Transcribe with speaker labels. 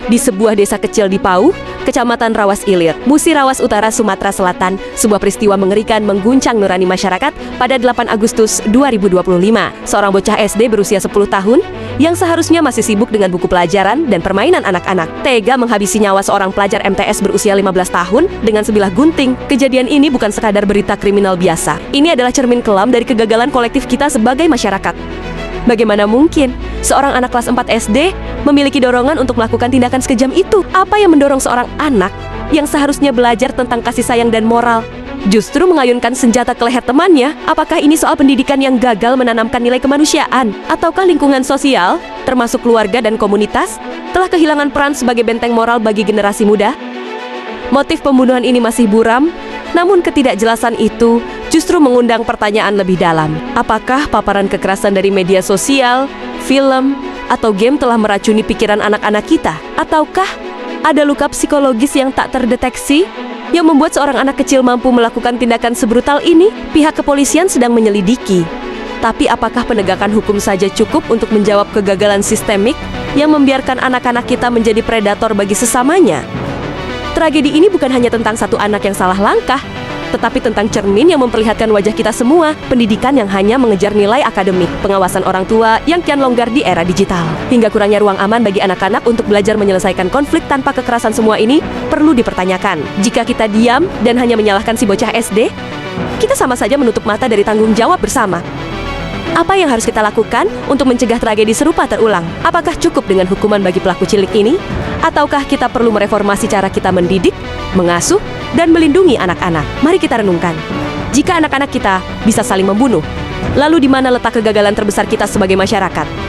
Speaker 1: Di sebuah desa kecil di Pau, Kecamatan Rawas Ilir, Musi Rawas Utara, Sumatera Selatan, sebuah peristiwa mengerikan mengguncang nurani masyarakat pada 8 Agustus 2025. Seorang bocah SD berusia 10 tahun yang seharusnya masih sibuk dengan buku pelajaran dan permainan anak-anak, tega menghabisi nyawa seorang pelajar MTS berusia 15 tahun dengan sebilah gunting. Kejadian ini bukan sekadar berita kriminal biasa. Ini adalah cermin kelam dari kegagalan kolektif kita sebagai masyarakat. Bagaimana mungkin seorang anak kelas 4 SD memiliki dorongan untuk melakukan tindakan sekejam itu? Apa yang mendorong seorang anak yang seharusnya belajar tentang kasih sayang dan moral justru mengayunkan senjata ke leher temannya? Apakah ini soal pendidikan yang gagal menanamkan nilai kemanusiaan? Ataukah lingkungan sosial, termasuk keluarga dan komunitas, telah kehilangan peran sebagai benteng moral bagi generasi muda? Motif pembunuhan ini masih buram, namun ketidakjelasan itu justru mengundang pertanyaan lebih dalam. Apakah paparan kekerasan dari media sosial, film, atau game telah meracuni pikiran anak-anak kita? Ataukah ada luka psikologis yang tak terdeteksi yang membuat seorang anak kecil mampu melakukan tindakan sebrutal ini? Pihak kepolisian sedang menyelidiki. Tapi apakah penegakan hukum saja cukup untuk menjawab kegagalan sistemik yang membiarkan anak-anak kita menjadi predator bagi sesamanya? Tragedi ini bukan hanya tentang satu anak yang salah langkah, tetapi tentang cermin yang memperlihatkan wajah kita semua, pendidikan yang hanya mengejar nilai akademik, pengawasan orang tua yang kian longgar di era digital, hingga kurangnya ruang aman bagi anak-anak untuk belajar menyelesaikan konflik tanpa kekerasan. Semua ini perlu dipertanyakan. Jika kita diam dan hanya menyalahkan si bocah SD, kita sama saja menutup mata dari tanggung jawab bersama. Apa yang harus kita lakukan untuk mencegah tragedi serupa terulang? Apakah cukup dengan hukuman bagi pelaku cilik ini? Ataukah kita perlu mereformasi cara kita mendidik, mengasuh, dan melindungi anak-anak? Mari kita renungkan. Jika anak-anak kita bisa saling membunuh, lalu di mana letak kegagalan terbesar kita sebagai masyarakat?